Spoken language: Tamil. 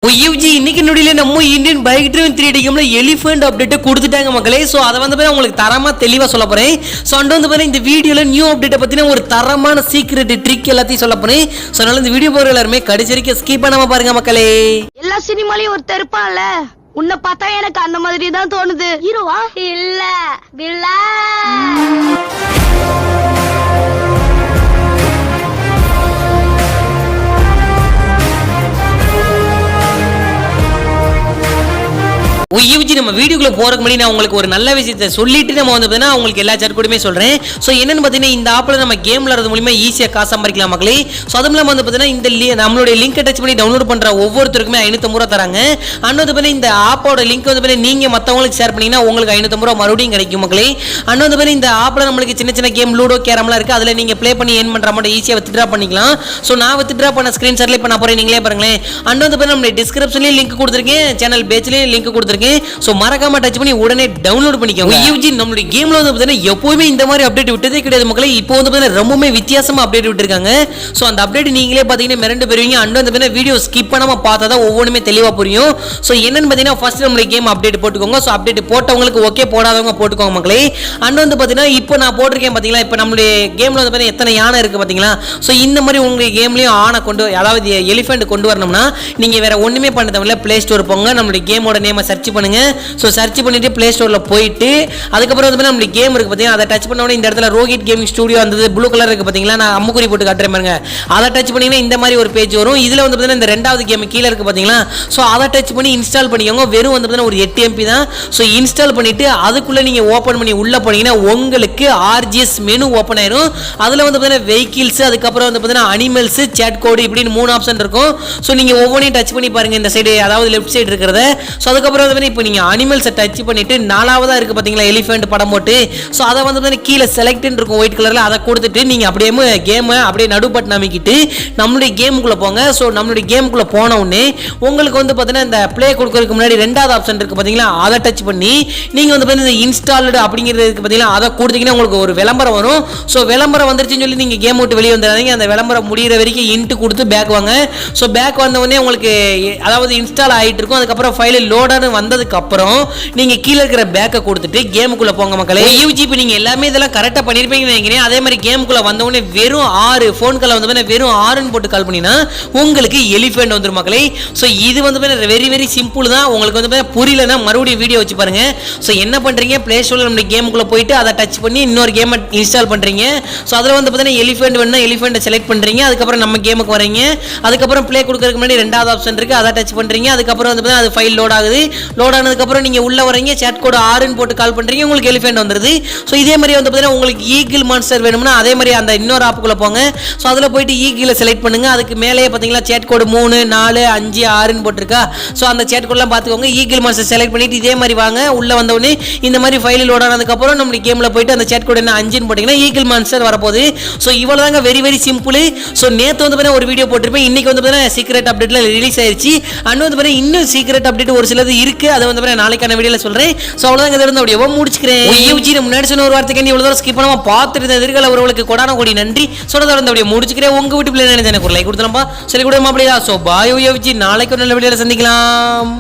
யூஜி இன்னைக்கு நொடியில நம்ம இந்தியன் பைக் டிரைவன் 3D கேம்ல எலிஃபென்ட் அப்டேட் கொடுத்துட்டாங்க மக்களே. ஸோ அதை வந்து உங்களுக்கு தரமா தெளிவா சொல்ல போறேன். ஸோ அண்ட் வந்து இந்த வீடியோல நியூ அப்டேட்டை பத்தின ஒரு தரமான சீக்ரெட் ட்ரிக் எல்லாத்தையும் சொல்ல போறேன். ஸோ அதனால இந்த வீடியோ போற எல்லாருமே கடைசி வரைக்கும் ஸ்கிப் பண்ணாம பாருங்க மக்களே. எல்லா சினிமாலையும் ஒரு தெருப்பான்ல, உன்னை பார்த்தா எனக்கு அந்த மாதிரி தான் தோணுது. ஹீரோவா இல்ல வில்லா. யூஜி நம்ம வீடியோக்குள்ள போறதுக்கு முன்னாடி நான் உங்களுக்கு ஒரு நல்ல விஷயத்தை சொல்லிட்டு நம்ம வந்து உங்களுக்கு எல்லா சாட் கூடமே சொல்றேன். ஸோ என்னன்னு பார்த்தீங்கன்னா இந்த ஆப்ல நம்ம கேம் விளையாடுறது மூலமா ஈஸியாக காசு சம்பாதிக்கலாம் மக்களே. ஸோ அதுவும் இல்லாமல் வந்து பார்த்தீங்கன்னா இந்த நம்மளுடைய லிங்கை டச் பண்ணி டவுன்லோட் பண்ற ஒவ்வொருத்தருக்குமே 550 ரூபா தராங்க. அண்ட் வந்து பார்த்தீங்கன்னா இந்த ஆப்போட லிங்க் வந்து நீங்க மற்றவங்களுக்கு ஷேர் பண்ணீங்கன்னா உங்களுக்கு 550 ரூபா மறுபடியும் கிடைக்கும் மக்களே. அண்ட் வந்து பார்த்தீங்கன்னா இந்த ஆப்ல நம்மளுக்கு சின்ன சின்ன கேம் லூடோ கேரம்லாம் இருக்கு. அதில் நீங்க ப்ளே பண்ணி ஏர்ன் பண்ற அமௌண்ட் ஈஸியாக வித்ட்ரா பண்ணிக்கலாம். ஸோ நான் வித்ட்ரா பண்ண ஸ்கிரீன்ஷாட்ல இப்போ நான் போறேன், நீங்களே பாருங்களேன். அண்ட் வந்து பார்த்தீங்கன்னா நம்மளுடைய டிஸ்கிரிப்ஷன்லயும் லிங்க் கொடுத்துருக்கேன், சேனல் பேஜ்லயும் லிங்க் கொடுத்துருக்கேன். ஸோ மறக்காம டச் பண்ணி உடனே டவுன்லோட் பண்ணிக்கோங்க. யூஜி நம்மளுடைய கேம்ல வந்து பார்த்தீங்கன்னா எப்பவுமே இந்த மாதிரி அப்டேட் விட்டதே கிடையாது மக்களே. இப்போ வந்து பார்த்தீங்கன்னா ரொம்பவே வித்தியாசமா அப்டேட் விட்டுருக்காங்க. ஸோ அந்த அப்டேட் நீங்களே பார்த்தீங்கன்னா மிரண்டு பெறுவீங்க. அண்ட் வந்து பார்த்தீங்கன்னா வீடியோ ஸ்கிப் பண்ணாம பார்த்தா தான் ஒவ்வொன்றுமே தெளிவாக புரியும். ஸோ என்னன்னு பார்த்தீங்கன்னா ஃபர்ஸ்ட் நம்மளுடைய கேம் அப்டேட் போட்டுக்கோங்க. ஸோ அப்டேட் போட்டவங்களுக்கு ஓகே, போடாதவங்க போட்டுக்கோங்க மக்களே. அண்ட் வந்து பார்த்தீங்கன்னா இப்போ நான் போட்டிருக்கேன் பார்த்தீங்களா, இப்போ நம்மளுடைய கேம்ல வந்து பார்த்தீங்கன்னா எத்தனை யானை இருக்கு பார்த்தீங்களா. ஸோ இந்த மாதிரி உங்களுடைய கேம்லயும் ஆனை கொண்டு, அதாவது எலிஃபென்ட் கொண்டு வரணும்னா நீங்க வேற ஒண்ணுமே பண்ண தேவையில்ல. பிளே ஸ்டோர் போங்க, நம்மளுடைய கேமோட நேமை சர்ச் பண்ணுங்க. ஸோ சர்ச் பண்ணிட்டு பிளே ஸ்டோர்ல போயிட்டு அதுக்கப்புறம் வந்து நம்மளுடைய கேம் இருக்கு பார்த்தீங்கன்னா, அதை டச் பண்ண உடனே இந்த இடத்துல ரோஹித் கேமிங் ஸ்டுடியோ அந்த ப்ளூ கலர் இருக்கு பார்த்தீங்களா, நான் அம்முக்குறி போட்டு காட்டுறேன் பாருங்க. அதை டச் பண்ணீங்கன்னா இந்த மாதிரி ஒரு பேஜ் வரும். இதுல வந்து பார்த்தீங்கன்னா இந்த ரெண்டாவது கேம் கீழே இருக்கு பார்த்தீங்களா. ஸோ அதை டச் பண்ணி இன்ஸ்டால் பண்ணிக்கோங்க. வெறும் வந்து பார்த்தீங்கன்னா ஒரு 8 MB தான். ஸோ இன்ஸ்டால் பண்ணிட்டு அதுக்குள்ள நீங்க ஓப்பன் பண்ணி உள்ள போனீங்கன்னா உங்களுக்கு RGS மெனு ஓப்பன் ஆயிரும். அதுல வந்து பார்த்தீங்கன்னா வெஹிக்கிள்ஸ், அதுக்கப்புறம் வந்து பார்த்தீங்கன்னா அனிமல்ஸ், சேட் கோடு இப்படின்னு 3 ஆப்ஷன் இருக்கும். ஸோ நீங்க ஒவ்வொன்றையும் டச் பண்ணி பாருங்க, இந்த சைடு அதாவது லெஃப்ட் சைடு இருக்கிறத. ஸோ அதுக்கப்புறம் வந்து இப்போ நீங்க அனிமல்ஸை டச் பண்ணிட்டு நாலாவதா இருக்கு பாத்தீங்களா எலிஃபென்ட் படம் போட்டு. ஸோ அதை வந்து கீழே செலக்ட் இருக்கும் ஒயிட் கலர்ல, அதை கொடுத்துட்டு நீங்க அப்படியே கேமை அப்படியே நடு பட்டன் அமைக்கிட்டு நம்மளுடைய கேமுக்குள்ள போங்க. ஸோ நம்மளுடைய கேமுக்குள்ள போன உடனே உங்களுக்கு வந்து பார்த்தீங்கன்னா இந்த பிளே கொடுக்கறதுக்கு முன்னாடி ரெண்டாவது ஆப்ஷன் இருக்கு பார்த்தீங்களா, அதை டச் பண்ணி நீங்க வந்து பார்த்தீங்கன்னா இன்ஸ்டால்டு அப்படிங்கிறது இருக்கு பார்த்தீங்களா, அதை கொடுத்தீங்கன்னா உங்களுக்கு ஒரு விளம்பரம் வரும். ஸோ விளம்பரம் வந்துருச்சுன்னு சொல்லி நீங்க கேம் விட்டு வெளியே வந்துடாதீங்க. அந்த விளம்பரம் முடிகிற வரைக்கும் இன்ட்டு கொடுத்து பேக் வாங்க. ஸோ பேக் வந்த உடனே உங்களுக்கு அதாவது இன்ஸ்டால் ஆகிட்டு இருக்கும். அதுக்கப்புறம் ஃபைல் லோடானு வந்ததுக்கு அப்புறம் நீங்க கீழே இருக்கிற பேக்கை கொடுத்துட்டு கேமுக்குள்ள போங்க மக்களே. யூஜிபி நீங்க எல்லாமே இதெல்லாம் கரெக்டா பண்ணிருப்பீங்கன்னு நினைக்கிறேன். அதே மாதிரி கேமுக்குள்ள வந்த உடனே வெறும் 6 ஃபோன் கால் வந்து வெறும் 6ன்னு போட்டு கால் பண்ணினா உங்களுக்கு எலிஃபென்ட் வந்துரும் மக்களே. ஸோ இது வந்து வெரி வெரி சிம்பிள் தான். உங்களுக்கு வந்து புரியலன்னா மறுபடியும் வீடியோ வச்சு பாருங்க. ஸோ என்ன பண்றீங்க, பிளே ஸ்டோர்ல நம்ம கேமுக்குள்ள போயிட்டு அதை டச் பண்ணி இன்னொரு கேமை இன்ஸ்டால் பண்றீங்க. ஸோ அதில் வந்து பார்த்தீங்கன்னா எலிஃபென்ட் வேணும்னா எலிஃபென்ட்டை செலக்ட் பண்றீங்க. அதுக்கப்புறம் நம்ம கேமுக்கு வரீங்க. அதுக்கப்புறம் பிளே கொடுக்கறதுக்கு முன்னாடி ரெண்டாவது ஆப்ஷன் இருக்கு, அதை டச் பண்றீங்க. அதுக்கப்புறம் வந்து அது ஃபைல் லோட் ஆகுது. லோட் ஆனதுக்கப்புறம் நீங்க உள்ள வரீங்க, சேட் கோடு 6ன்னு போட்டு கால் பண்றீங்க, உங்களுக்கு எலிஃபென்ட் வந்துருது. ஸோ இதே மாதிரி வந்து பார்த்தீங்கன்னா உங்களுக்கு ஈகிள் மான்ஸ்டர் வேணும்னா அதே மாதிரி அந்த இன்னொரு ஆப்புக்குள்ள போங்க. ஸோ அதில் போயிட்டு ஈகிளை செலக்ட் பண்ணுங்க. அதுக்கு மேலேயே பார்த்தீங்களா சேட் கோடு 3, 4, 5, 6ன்னு போட்டிருக்கா. ஸோ அந்த சேட் கோடெல்லாம் பார்த்துக்கோங்க. ஈகிள் மான்ஸ்டர் செலக்ட் பண்ணிட்டு இதே மாதிரி வாங்க. உள்ள வந்தவுடனே இந்த மாதிரி ஃபைல் லோட் ஆனதுக்கப்புறம் நம்ம கேமில் போயிட்டு அந்த சேட் கோடு என்ன 5ன்னு போட்டிங்கன்னா ஈகிள் மான்ஸ்டர் வரப்போகுது. ஸோ இவ்வளோ தாங்க, வெரி வெரி சிம்பிள். ஸோ நேற்று வந்து பார்த்தீங்கன்னா ஒரு வீடியோ போட்டிருப்பேன். இன்னைக்கு வந்து பார்த்தீங்கன்னா சீக்ரெட் அப்டேட்ல ரிலீஸ் ஆயிடுச்சு. அண்ட் வந்து பார்த்தீங்கன்னா இன்னும் சீக்ரெட் அப்டேட் ஒரு சிலது இருக்கு, அதை வந்து பார்த்தீங்கன்னா நாளைக்கான வீடியோவில் சொல்றேன். ஸோ அவ்வளோதான் இருந்து அப்படியே முடிச்சுக்கிறேன். முன்னாடி சொன்ன ஒரு வார்த்தைக்கு இவ்வளவு தூரம் ஸ்கிப் பண்ணாம பார்த்துட்டு எதிர்கால உறவுகளுக்கு கொடான கோடி நன்றி. சொல்றத அப்படியே முடிச்சுக்கிறேன். உங்க வீட்டு பிள்ளை நினைச்சு எனக்கு ஒரு லைக் கொடுத்துலப்பா, சரி கூட அப்படியா. ஸோ பாய் யூஜி, நாளைக்கு ஒரு நல்ல வீடியோவில் சந்திக்கலாம்.